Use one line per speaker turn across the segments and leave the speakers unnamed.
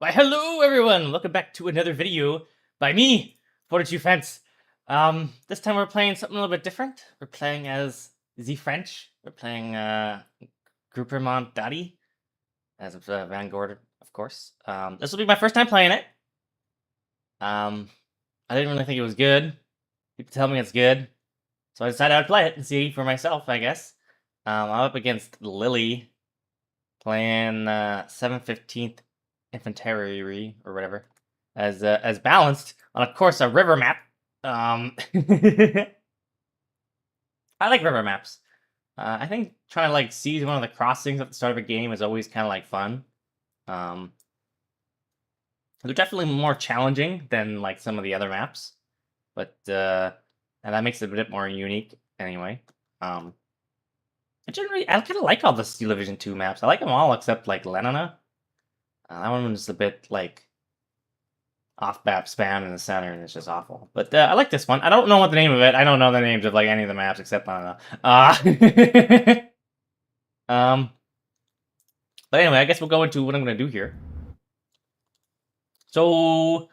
Why, hello everyone! Welcome back to another video by me, 42 Fence. This time we're playing something a little bit different. We're playing as Z French. We're playing G.Dody as Vanguard, of course. This will be my first time playing it. I didn't really think it was good. People tell me it's good, so I decided I'd play it and see for myself, I guess. I'm up against Lily, playing 715th Infantry or whatever, as balanced on, of course, a river map. I like river maps. I think trying to like seize one of the crossings at the start of a game is always kind of like fun. They're definitely more challenging than like some of the other maps, but and that makes it a bit more unique anyway. I kind of like all the SteelDivision2 maps. I like them all except like Lenina. That one was a bit like off-map spam in the center, and it's just awful. But I like this one. I don't know what the name of it. I don't know the names of like any of the maps except I don't know. But anyway, I guess we'll go into what I'm gonna do here. So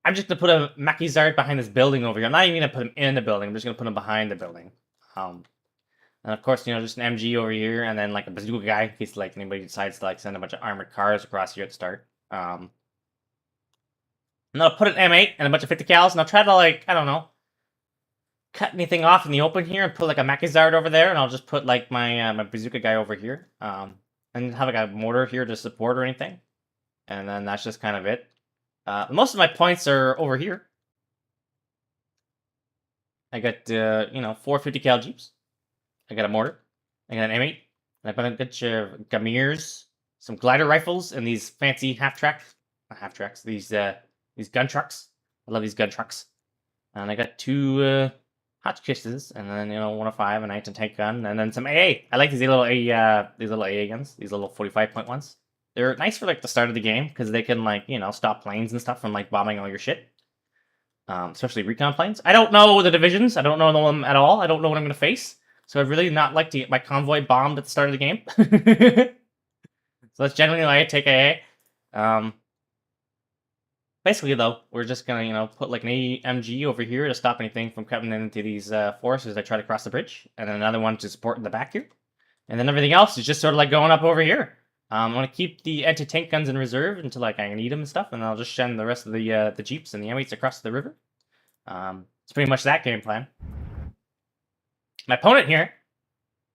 I'm just gonna put a Maquisard behind this building over here. I'm not even gonna put him in the building. I'm just gonna put him behind the building. And of course, just an MG over here, and then like a bazooka guy in case like anybody decides to like send a bunch of armored cars across here at the start. And I'll put an M8 and a bunch of 50 cals, and I'll try to like, I don't know, cut anything off in the open here and put like a Maquisard over there, and I'll just put like my my bazooka guy over here. And have like a mortar here to support or anything. And then that's just kind of it. Most of my points are over here. I got 4 50 cal jeeps. I got a mortar. I got an M8. And I got a bunch of Gamirs, some glider rifles, and these fancy these gun trucks. I love these gun trucks. And I got 2 hot kisses, and then 105, a 19 tank gun, and then some AA. I like these little AA guns, these little 45-point ones. They're nice for like the start of the game because they can like stop planes and stuff from like bombing all your shit. Especially recon planes. I don't know the divisions. I don't know them at all. I don't know what I'm gonna face. So I'd really not like to get my convoy bombed at the start of the game. So that's generally why I take AA. Basically, though, we're just gonna, put like an AMG over here to stop anything from coming into these forests as I try to cross the bridge, and then another one to support in the back here, and then everything else is just sort of like going up over here. I'm gonna keep the anti-tank guns in reserve until like I need them and stuff, and I'll just send the rest of the jeeps and the M8s across the river. It's pretty much that game plan. My opponent here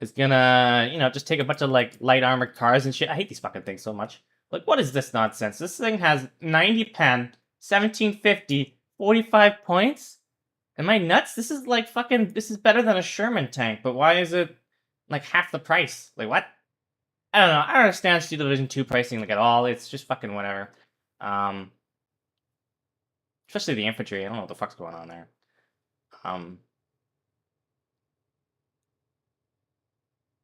is gonna, just take a bunch of like light armored cars and shit. I hate these fucking things so much. Like, what is this nonsense? This thing has 90 pen, 1750, 45 points? Am I nuts? This is like this is better than a Sherman tank, but why is it like half the price? Like, what? I don't know. I don't understand SteelDivision2 pricing like at all. It's just fucking whatever. Especially the infantry. I don't know what the fuck's going on there.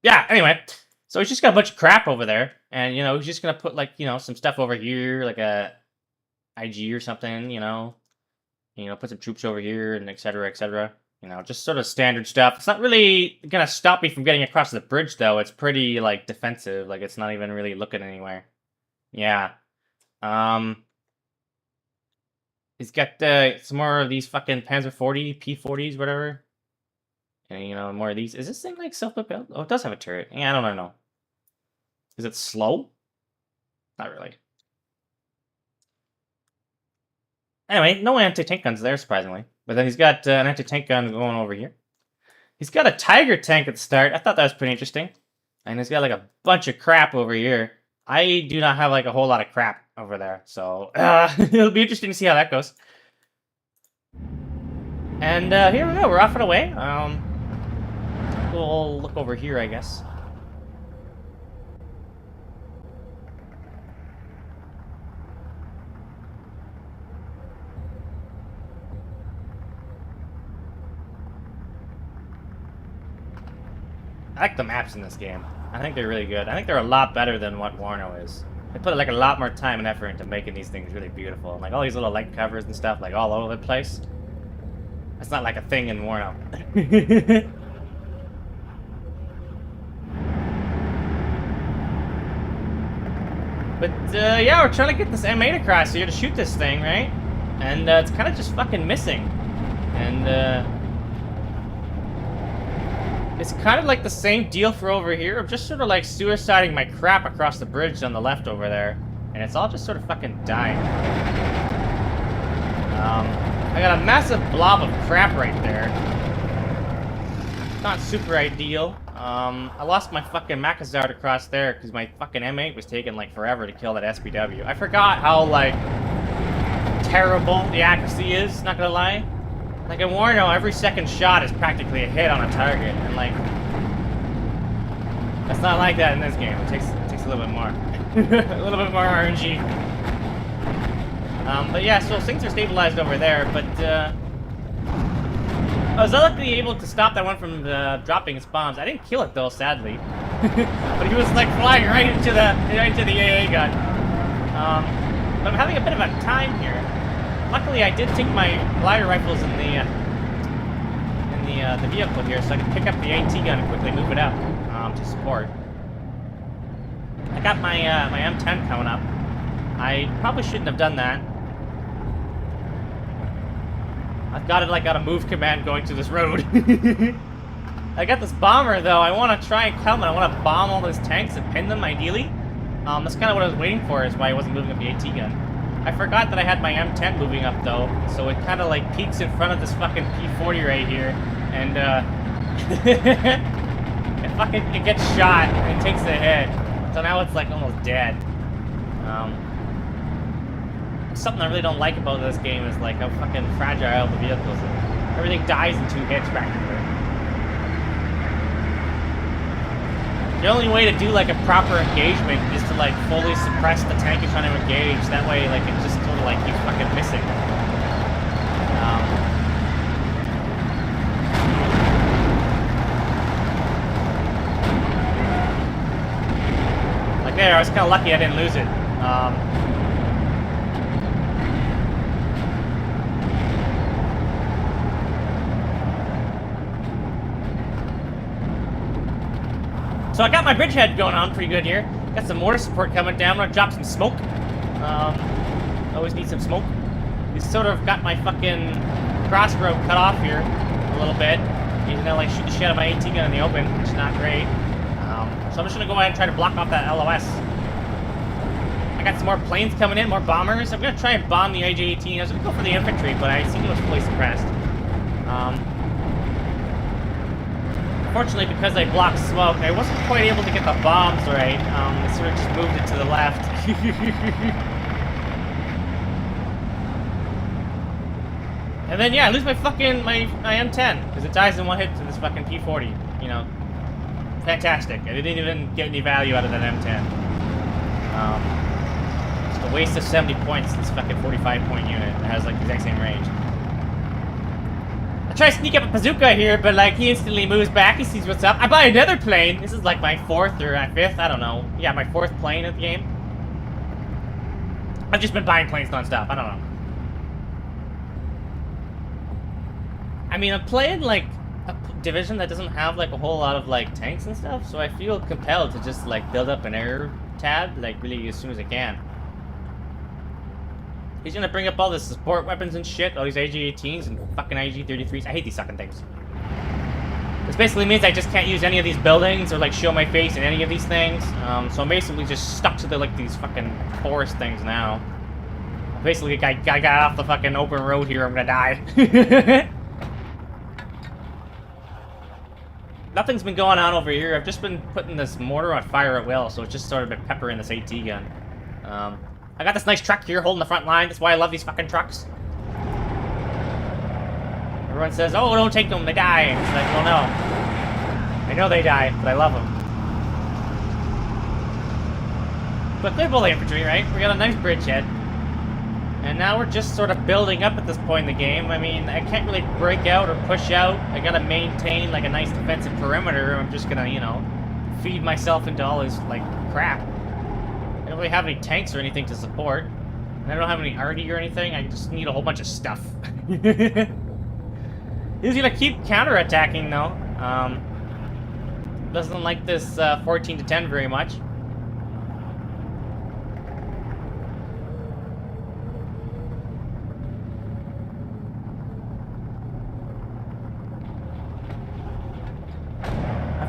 Yeah, anyway. So he's just got a bunch of crap over there. And, he's just gonna put like, some stuff over here, like a IG or something, put some troops over here and et cetera, just sort of standard stuff. It's not really gonna stop me from getting across the bridge, though. It's pretty, like, defensive. Like, it's not even really looking anywhere. Yeah. He's got some more of these fucking Panzer 40, P40s, whatever. And, more of these. Is this thing, like, self-propelled? Oh, it does have a turret. Yeah, I don't know. Is it slow? Not really. Anyway, no anti-tank guns there, surprisingly. But then he's got an anti-tank gun going over here. He's got a Tiger tank at the start. I thought that was pretty interesting. And he's got like a bunch of crap over here. I do not have like a whole lot of crap over there. So it'll be interesting to see how that goes. And here we go. We're off and away. We'll look over here, I guess. I like the maps in this game. I think they're really good. I think they're a lot better than what Warno is. They put like a lot more time and effort into making these things really beautiful. And, like all these little light covers and stuff, like all over the place. That's not like a thing in Warno. But, yeah, we're trying to get this M8 across here to shoot this thing, right? And, it's kind of just fucking missing. And, it's kind of like the same deal for over here. I'm just sort of like suiciding my crap across the bridge on the left over there. And it's all just sort of fucking dying. I got a massive blob of crap right there. Not super ideal. I lost my fucking Macazard across there because my fucking M8 was taking like forever to kill that SPW. I forgot how like terrible the accuracy is, not gonna lie. Like in Warno, every second shot is practically a hit on a target, and like that's not like that in this game. It takes a little bit more, a little bit more RNG. But yeah, so things are stabilized over there. But I was luckily able to stop that one from dropping its bombs. I didn't kill it though, sadly. But he was like flying right into the AA gun. But I'm having a bit of a time here. Luckily, I did take my glider rifles in the vehicle here, so I can pick up the AT gun and quickly move it up to support. I got my my M10 coming up. I probably shouldn't have done that. I've got it like got a move command going to this road. I got this bomber though. I want to try and come and I want to bomb all those tanks and pin them ideally. That's kind of what I was waiting for. Is why I wasn't moving up the AT gun. I forgot that I had my M10 moving up though, so it kind of like peeks in front of this fucking P40 right here, and it gets shot and it takes the hit. So now it's like almost dead. Something I really don't like about this game is like how fucking fragile the vehicles are. Everything dies in 2 hits practically. The only way to do like a proper engagement is to like fully suppress the tank you're trying to engage. That way, like it just sort of like keeps fucking missing. Like there, I was kind of lucky I didn't lose it. So I got my bridgehead going on pretty good here. Got some mortar support coming down. I'm gonna drop some smoke. Always need some smoke. He's sort of got my fucking crossroad cut off here a little bit. He's gonna like shoot the shit out of my AT gun in the open, which is not great. So I'm just gonna go ahead and try to block off that LOS. I got some more planes coming in, more bombers. I'm gonna try and bomb the AJ-18. I was gonna go for the infantry, but I seem it was fully suppressed. Unfortunately, because I blocked smoke, I wasn't quite able to get the bombs right. I sort of just moved it to the left. And then, yeah, I lose my fucking, my M10, because it dies in 1 hit to this fucking P40, you know. Fantastic. I didn't even get any value out of that M10. Just a waste of 70 points, this fucking 45-point unit that has, like, the exact same range. I try to sneak up a bazooka here, but like he instantly moves back. He sees what's up. I buy another plane. This is like my 4th or 5th. I don't know. Yeah, my 4th plane of the game. I've just been buying planes nonstop. I don't know. I mean, I'm playing like a division that doesn't have like a whole lot of like tanks and stuff, so I feel compelled to just like build up an air tab like really as soon as I can. He's gonna bring up all the support weapons and shit, all these AG-18s and fucking AG-33s. I hate these fucking things. This basically means I just can't use any of these buildings or like show my face in any of these things. So I'm basically just stuck to the like these fucking forest things now. Basically, I got off the fucking open road here. I'm gonna die. Nothing's been going on over here. I've just been putting this mortar on fire at will, so it's just sort of been peppering this AT gun. I got this nice truck here holding the front line. That's why I love these fucking trucks. Everyone says, oh, don't take them, they die. And it's like, well, no. I know they die, but I love them. But good bullet infantry, right? We got a nice bridgehead. And now we're just sort of building up at this point in the game. I mean, I can't really break out or push out. I gotta maintain, like, a nice defensive perimeter. I'm just gonna, you know, feed myself into all this, like, crap. I don't really have any tanks or anything to support. And I don't have any arty or anything. I just need a whole bunch of stuff. He's gonna keep counterattacking though. Doesn't like this 14 to 10 very much.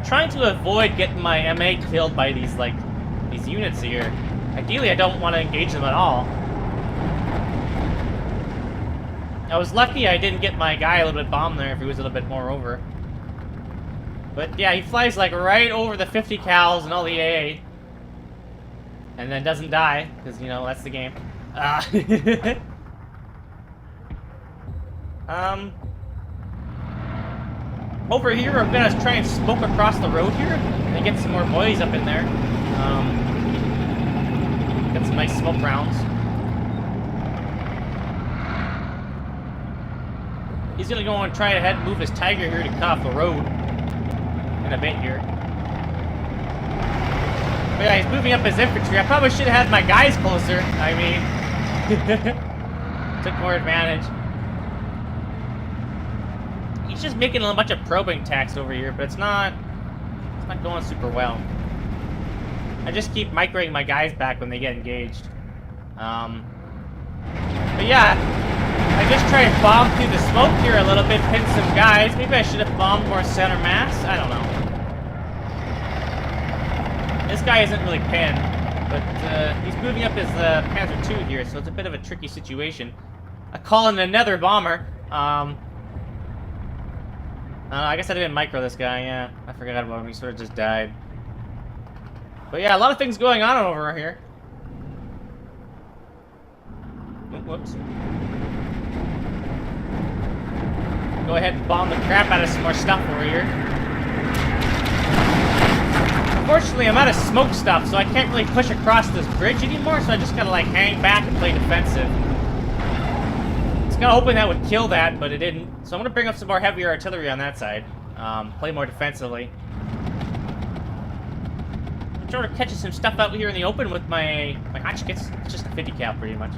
trying to avoid getting my MA killed by these units here. Ideally, I don't want to engage them at all. I was lucky I didn't get my guy a little bit bombed there if he was a little bit more over. But yeah, he flies like right over the 50 cals and all the AA. And then doesn't die, because, you know, that's the game. Over here, I'm gonna try and smoke across the road here and get some more boys up in there. Get some nice smoke rounds. He's gonna go and try ahead and move his Tiger here to cut off the road in a bit here. But yeah, he's moving up his infantry. I probably should have had my guys closer. I mean, took more advantage. He's just making a bunch of probing attacks over here, but it's not going super well. I just keep microing my guys back when they get engaged. But yeah, I just try and bomb through the smoke here a little bit, pin some guys. Maybe I should have bombed more center mass. I don't know. This guy isn't really pinned, but he's moving up his Panzer II here, so it's a bit of a tricky situation. I call in another bomber. I guess I didn't micro this guy, yeah. I forgot about him, he sort of just died. But yeah, a lot of things going on over here. Oh, whoops. Go ahead and bomb the crap out of some more stuff over here. Unfortunately, I'm out of smoke stuff, so I can't really push across this bridge anymore, so I just gotta, like, hang back and play defensive. I was kinda hoping that would kill that, but it didn't. So I'm gonna bring up some more heavier artillery on that side. Play more defensively. I'm sort of catching some stuff out here in the open with my Hotchkits. It's just a 50 cal, pretty much.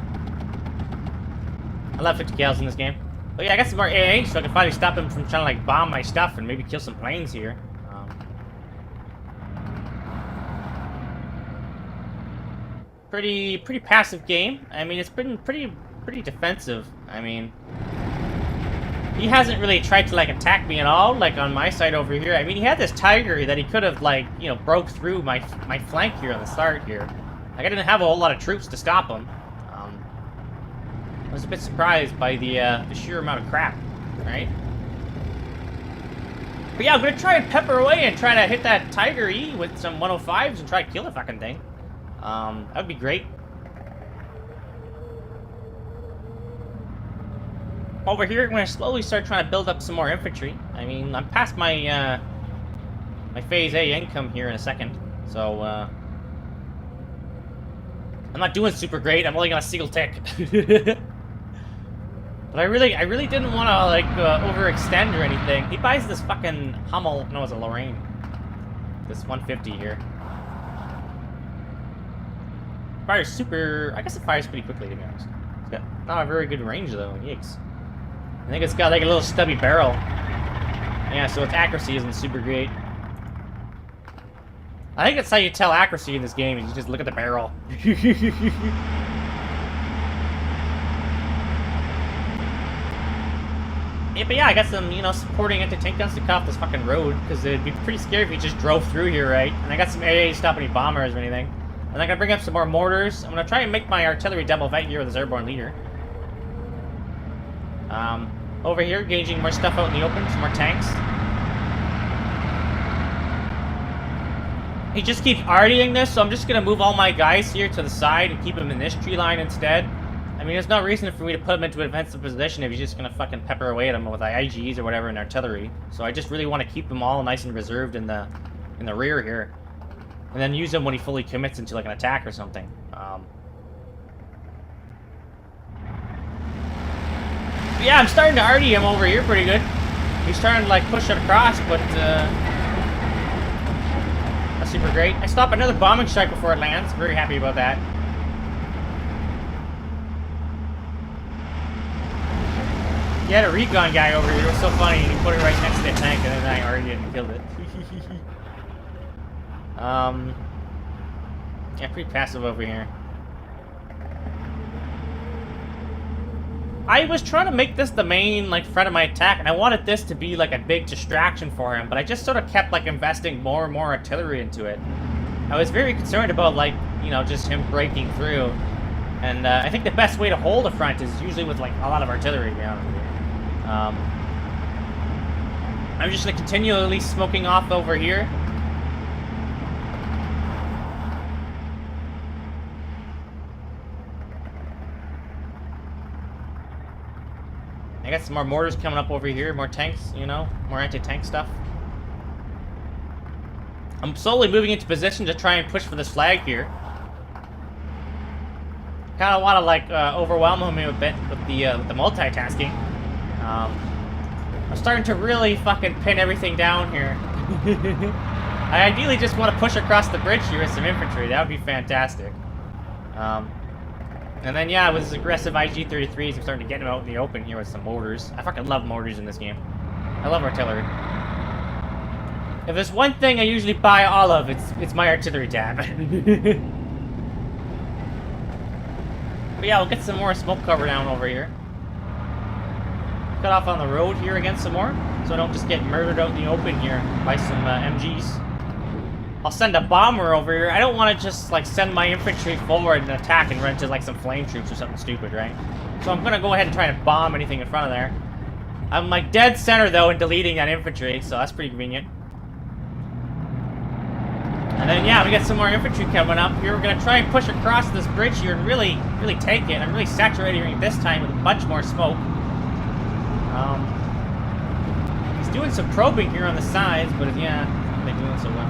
I love 50 cals in this game. But yeah, I got some more AA, so I can finally stop him from trying to, like, bomb my stuff and maybe kill some planes here. Pretty passive game. I mean, it's been pretty defensive. I mean, he hasn't really tried to, like, attack me at all, like, on my side over here. I mean, he had this Tiger that he could have, like, you know, broke through my flank here on the start here. Like, I didn't have a whole lot of troops to stop him. I was a bit surprised by the sheer amount of crap, right? But yeah, I'm gonna try and pepper away and try to hit that Tiger E with some 105s and try to kill the fucking thing. That would be great. Over here, I'm gonna slowly start trying to build up some more infantry. I mean, I'm past my my phase A income here in a second, so I'm not doing super great. I'm only got a single tick. But I really didn't want to, like, overextend or anything. He buys this fucking Hummel. No, it's a Lorraine. This 150 here. Fires super. I guess it fires pretty quickly, to be honest. It's got not a very good range though. Yikes. I think it's got like a little stubby barrel. Yeah, so its accuracy isn't super great. I think that's how you tell accuracy in this game. Is you just look at the barrel. Yeah, but yeah, I got some, you know, supporting anti-tank guns to cut off this fucking road, because it'd be pretty scary if we just drove through here, right? And I got some AA to stop any bombers or anything. And I'm gonna bring up some more mortars. I'm gonna try and make my artillery double vet here with this airborne leader. Over here, gauging more stuff out in the open, some more tanks. He just keeps RDing this, so I'm just gonna move all my guys here to the side and keep him in this tree line instead. I mean, there's no reason for me to put him into a defensive position if he's just gonna fucking pepper away at him with IGs or whatever in artillery. So I just really want to keep them all nice and reserved in the rear here, and then use them when he fully commits into like an attack or something. But yeah, I'm starting to RD him over here pretty good. He's starting to like push it across, but not super great. I stopped another bombing strike before it lands. Very happy about that. He had a recon guy over here. It was so funny. He put it right next to the tank, and then I RD'd it and killed it. Yeah, pretty passive over here. I was trying to make this the main, like, front of my attack, and I wanted this to be, like, a big distraction for him, but I just sort of kept, like, investing more and more artillery into it. I was very concerned about, like, you know, just him breaking through. And I think the best way to hold a front is usually with, like, a lot of artillery, to be honest with you. I'm just going to continually smoking off over here. I got some more mortars coming up over here, more tanks, you know, more anti-tank stuff. I'm slowly moving into position to try and push for this flag here. Kind of want to, like, overwhelm him a bit with the multitasking. I'm starting to really fucking pin everything down here. I ideally just want to push across the bridge here with some infantry. That would be fantastic. And then, yeah, with his aggressive IG-33s, I'm starting to get him out in the open here with some mortars. I fucking love mortars in this game. I love artillery. If there's one thing I usually buy all of, it's my artillery tab. But yeah, we'll get some more smoke cover down over here. Cut off on the road here again some more, so I don't just get murdered out in the open here by some MGs. I'll send a bomber over here. I don't want to just, like, send my infantry forward and attack and run into, like, some flame troops or something stupid, right? So I'm gonna go ahead and try to bomb anything in front of there. I'm, like, dead center, though, in deleting that infantry, so that's pretty convenient. And then, yeah, we got some more infantry coming up here. We're gonna try and push across this bridge here and really take it. I'm really saturating it this time with a bunch more smoke. He's doing some probing here on the sides, but yeah, they're doing so well.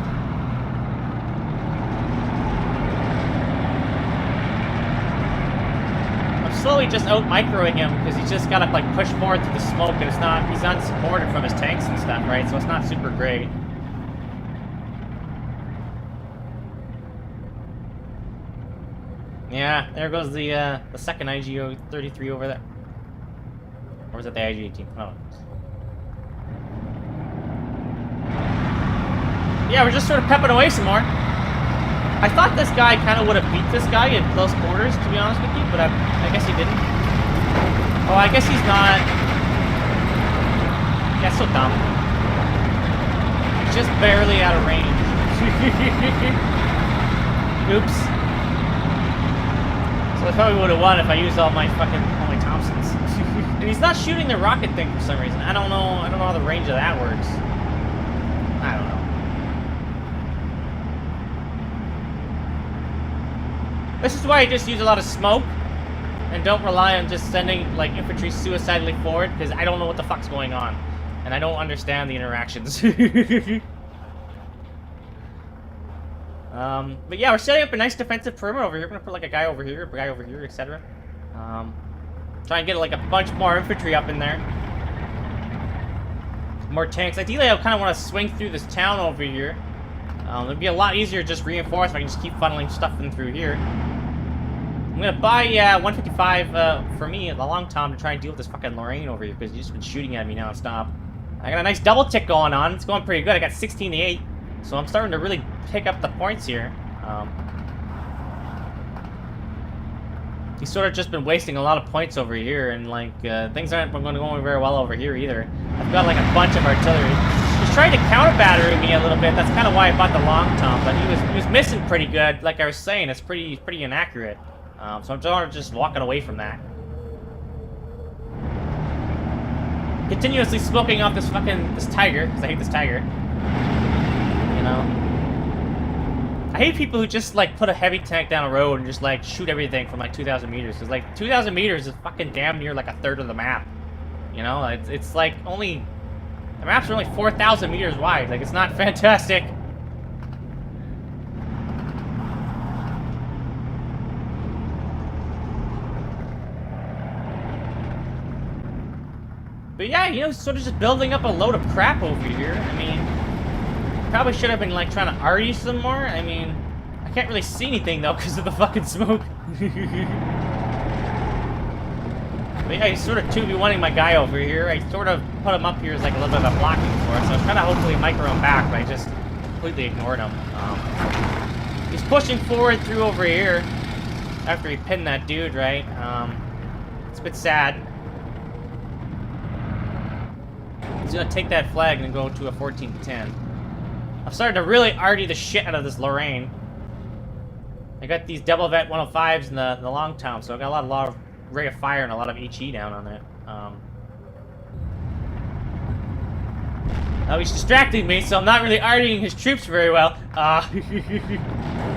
I'm slowly just out-microing him because he's just gotta, like, push forward through the smoke, and he's unsupported from his tanks and stuff, right? So it's not super great. Yeah, there goes the second IG-33 over there. Or was it the IG-18? Oh. Yeah, we're just sort of pepping away some more. I thought this guy kind of would have beat this guy in close quarters, to be honest with you, but I guess he didn't. Oh, I guess he's not. Yeah, so dumb. He's just barely out of range. Oops. So I probably would have won if I used all my Thompsons. And he's not shooting the rocket thing for some reason. I don't know how the range of that works. I don't know. This is why I just use a lot of smoke and don't rely on just sending, like, infantry suicidally forward, because I don't know what the fuck's going on. And I don't understand the interactions. But yeah, we're setting up a nice defensive perimeter over here. We're gonna put, like, a guy over here, etc. Try and get, like, a bunch more infantry up in there. More tanks. Ideally, I kind of want to swing through this town over here. It'd be a lot easier to just reinforce if I can just keep funneling stuff in through here. I'm gonna buy 155 for me, the long Tom, to try and deal with this fucking Lorraine over here, because he's just been shooting at me non-stop. I got a nice double tick going on. It's going pretty good. I got 16 to 8, so I'm starting to really pick up the points here. He's sort of just been wasting a lot of points over here, and, like, things aren't going very well over here either. I've got, like, a bunch of artillery. He's trying to counter battery me a little bit. That's kind of why I bought the long Tom, but he was missing pretty good. Like I was saying, it's pretty inaccurate. So I'm just walking away from that. Continuously smoking off this tiger, because I hate this tiger. You know. I hate people who just, like, put a heavy tank down a road and just, like, shoot everything from, like, 2,000 meters. Because, like, 2,000 meters is fucking damn near, like, a third of the map. You know? It's like, only... The maps are only 4,000 meters wide. Like, it's not fantastic. But yeah, you know, sort of just building up a load of crap over here. I mean, probably should have been, like, trying to arty some more. I mean, I can't really see anything, though, because of the fucking smoke. But yeah, he's sort of 2v1ing my guy over here. I sort of put him up here as, like, a little bit of a blocking force. So I was trying to hopefully micro him back, but I just completely ignored him. He's pushing forward through over here after he pinned that dude, right? It's a bit sad. He's gonna take that flag and go to a 14-10. I'm starting to really arty the shit out of this Lorraine. I got these double vet 105s in the long town, so I got a lot of rate of fire and a lot of HE down on it. Oh, he's distracting me, so I'm not really artying his troops very well. I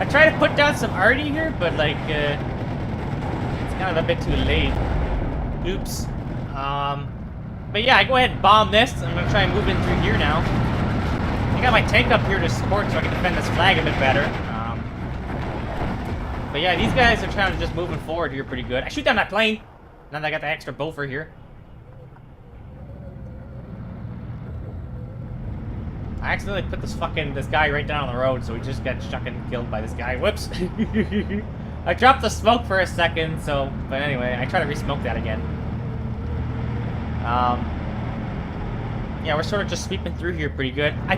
try to put down some arty here, but like, it's kind of a bit too late. Oops. But yeah, I go ahead and bomb this. I'm gonna try and move in through here now. I got my tank up here to support so I can defend this flag a bit better. But yeah, these guys are trying to just moving forward here pretty good. I shoot down that plane. Now that I got the extra Boffer here. I accidentally put this guy right down on the road, so he just got fucking killed by this guy. Whoops. I dropped the smoke for a second, so, but anyway, I try to re-smoke that again. Yeah, we're sort of just sweeping through here pretty good. I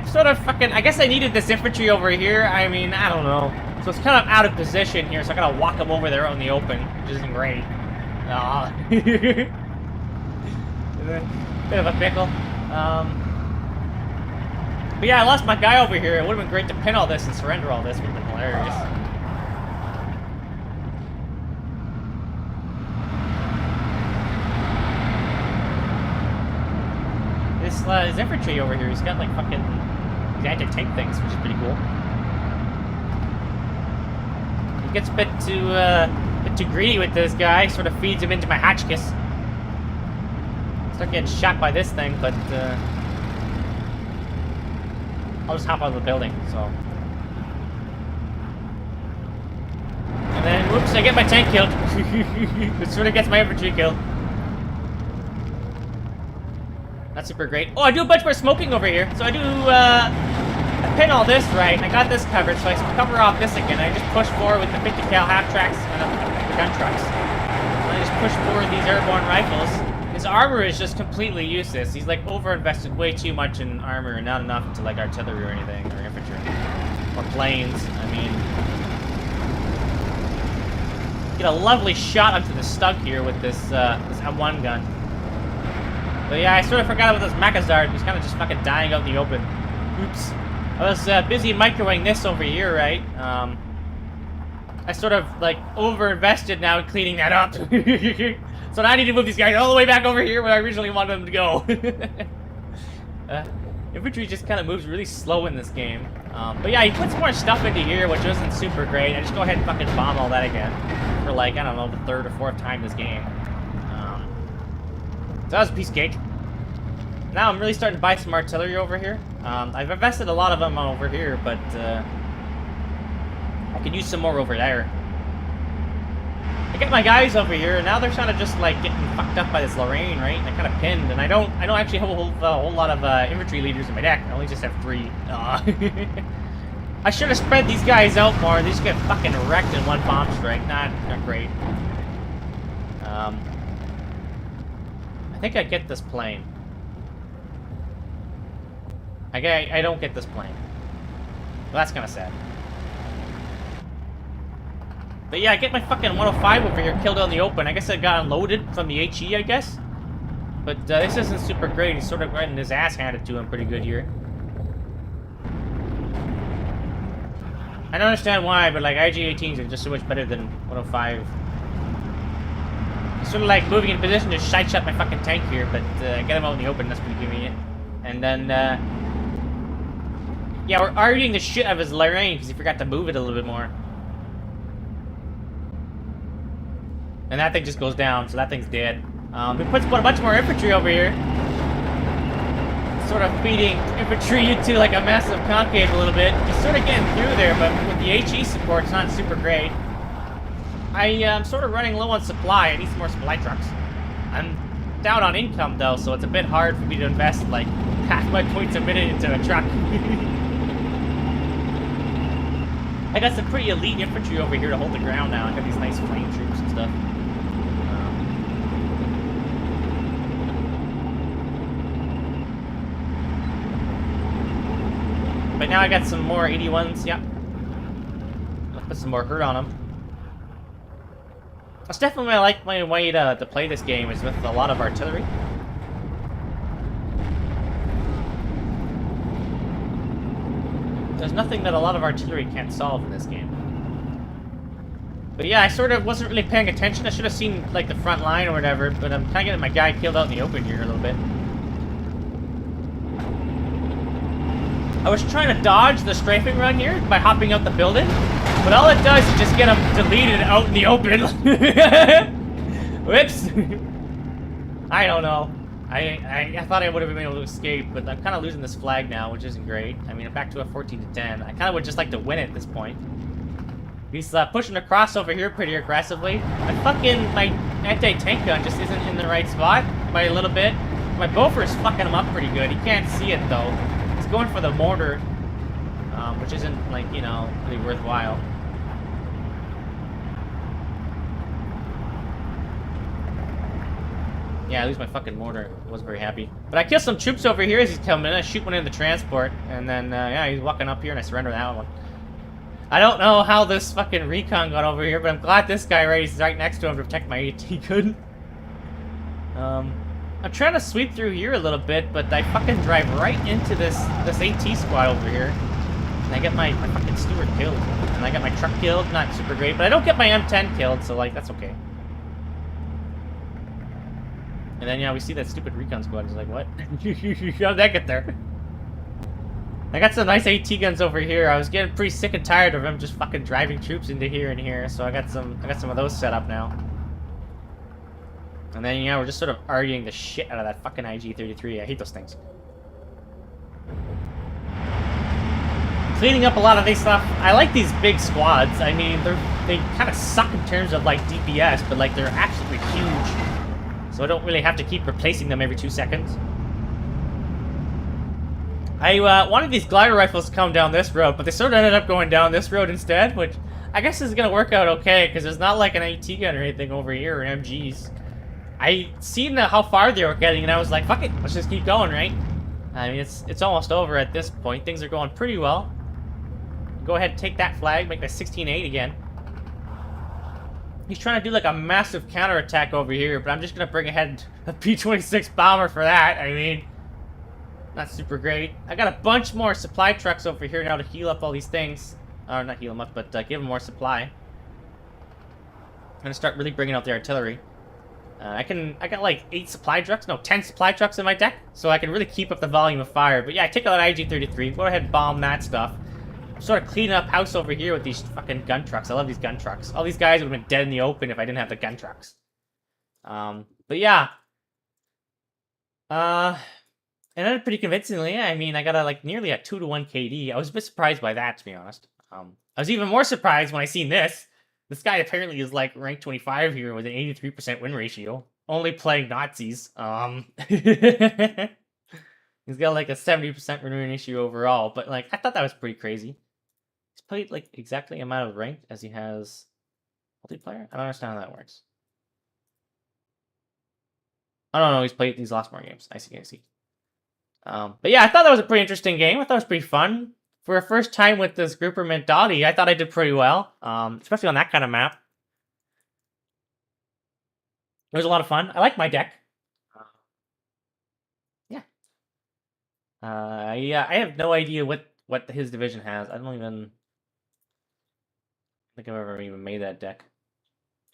guess I needed this infantry over here. I mean, I don't know. So it's kind of out of position here, so I gotta walk them over there out in the open, which isn't great. Bit of a pickle. But yeah, I lost my guy over here. It would have been great to pin all this and surrender all this. Would have been hilarious. This infantry over here, he's got like fucking anti-tank things, which is pretty cool. He gets a bit too greedy with this guy. Sort of feeds him into my Hotchkiss. Start getting shot by this thing, but I'll just hop out of the building, so. And then, whoops, I get my tank killed. It sort of gets my infantry killed. Not super great. Oh, I do a bunch more smoking over here. So I do, I pin all this right, and I got this covered, so I cover off this again. I just push forward with the 50 cal half tracks and the gun trucks. And I just push forward these airborne rifles. His armor is just completely useless. He's like over-invested way too much in armor and not enough to like artillery or anything, or infantry. Or planes, I mean. Get a lovely shot onto the stug here with this M1 gun. But yeah, I sort of forgot about this Macazard. He's kind of just fucking dying out in the open. Oops. I was busy microwaving this over here, right? I sort of like over-invested now in cleaning that up. So now I need to move these guys all the way back over here where I originally wanted them to go. Infantry just kind of moves really slow in this game. But yeah, he puts more stuff into here, which isn't super great. I just go ahead and fucking bomb all that again. For like, I don't know, the third or fourth time this game. So that was a piece of cake. Now I'm really starting to buy some artillery over here. I've invested a lot of them over here, but I could use some more over there. I get my guys over here, and now they're kind of just like getting fucked up by this Lorraine, right? They're kind of pinned, and I don't actually have a whole lot of infantry leaders in my deck. I only just have 3. I should have spread these guys out more. They just get fucking wrecked in one bomb strike. Not great. I think I get this plane. I don't get this plane. Well, that's kind of sad. But yeah, I get my fucking 105 over here killed out in the open. I guess I got unloaded from the HE, I guess. But this isn't super great. He's sort of getting his ass handed to him pretty good here. I don't understand why, but like IG-18s are just so much better than 105. He's sort of like moving in position to shite shot my fucking tank here, but get him out in the open, that's pretty convenient. And then, yeah, we're arguing the shit out of his Lorraine because he forgot to move it a little bit more. And that thing just goes down, so that thing's dead. He puts a bunch more infantry over here. Sort of feeding infantry into like a massive concave a little bit. He's sort of getting through there, but with the HE support, it's not super great. I'm sort of running low on supply. I need some more supply trucks. I'm down on income, though, so it's a bit hard for me to invest like half my points a minute into a truck. I got some pretty elite infantry over here to hold the ground now. I got these nice flame troops and stuff. But now I got some more 81s, yeah. I'll put some more hurt on them. That's definitely my way to play this game, is with a lot of artillery. there's nothing that a lot of artillery can't solve in this game. But yeah, I sort of wasn't really paying attention. I should have seen, like, the front line or whatever, but I'm kind of getting my guy killed out in the open here a little bit. I was trying to dodge the strafing run here by hopping out the building, but all it does is just get him deleted out in the open. Whoops. I don't know. I thought I would have been able to escape, but I'm kind of losing this flag now, which isn't great. I mean, I'm back to a 14-10. I kind of would just like to win it at this point. He's pushing across over here pretty aggressively. My anti-tank gun just isn't in the right spot by a little bit. My Boffer is fucking him up pretty good. He can't see it, though. He's going for the mortar, which isn't, like, you know, really worthwhile. Yeah, I lose my fucking mortar. I wasn't very happy. But I kill some troops over here as he's coming in. I shoot one in the transport. And then, yeah, he's walking up here and I surrender that one. I don't know how this fucking recon got over here, but I'm glad this guy is right next to him to protect my AT gun. I'm trying to sweep through here a little bit, but I fucking drive right into this AT squad over here. And I get my fucking steward killed. And I got my truck killed. Not super great, but I don't get my M10 killed, so, like, that's okay. And then, yeah, we see that stupid recon squad. It's like, what? How'd that get there? I got some nice AT guns over here. I was getting pretty sick and tired of him just fucking driving troops into here and here. So I got some of those set up now. And then, yeah, we're just sort of arguing the shit out of that fucking IG-33. I hate those things. Cleaning up a lot of this stuff. I like these big squads. I mean, they kind of suck in terms of, like, DPS, but, like, they're absolutely huge. So I don't really have to keep replacing them every 2 seconds. I wanted these glider rifles to come down this road, but they sort of ended up going down this road instead, which I guess is going to work out okay, because there's not like an AT gun or anything over here, or MGs. I seen how far they were getting, and I was like, fuck it, let's just keep going, right? I mean, it's almost over at this point. Things are going pretty well. Go ahead and take that flag, make that 16-8 again. He's trying to do like a massive counterattack over here, but I'm just going to bring ahead a P-26 bomber for that. I mean, not super great. I got a bunch more supply trucks over here now to heal up all these things. Or not heal them up, but give them more supply. I'm going to start really bringing out the artillery. I got like 10 supply trucks in my deck, so I can really keep up the volume of fire. But yeah, I take out that IG-33, go ahead and bomb that stuff. I'm sort of cleaning up house over here with these fucking gun trucks. I love these gun trucks. All these guys would have been dead in the open if I didn't have the gun trucks. But yeah. It ended pretty convincingly. I mean, I got like nearly a 2-to-1 KD. I was a bit surprised by that, to be honest. I was even more surprised when I seen this. This guy apparently is like rank 25 here with an 83% win ratio. Only playing Nazis. He's got like a 70% win ratio overall, but like I thought that was pretty crazy. He's played like exactly the amount of rank as he has multiplayer. I don't understand how that works. I don't know. He's lost more games. I see. But yeah, I thought that was a pretty interesting game. I thought it was pretty fun. For a first time with this grouper G.Dody, I thought I did pretty well. Especially on that kind of map. It was a lot of fun. I like my deck. Yeah. I have no idea what his division has. I don't even think I've ever even made that deck.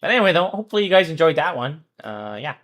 But anyway, though, hopefully you guys enjoyed that one. Yeah.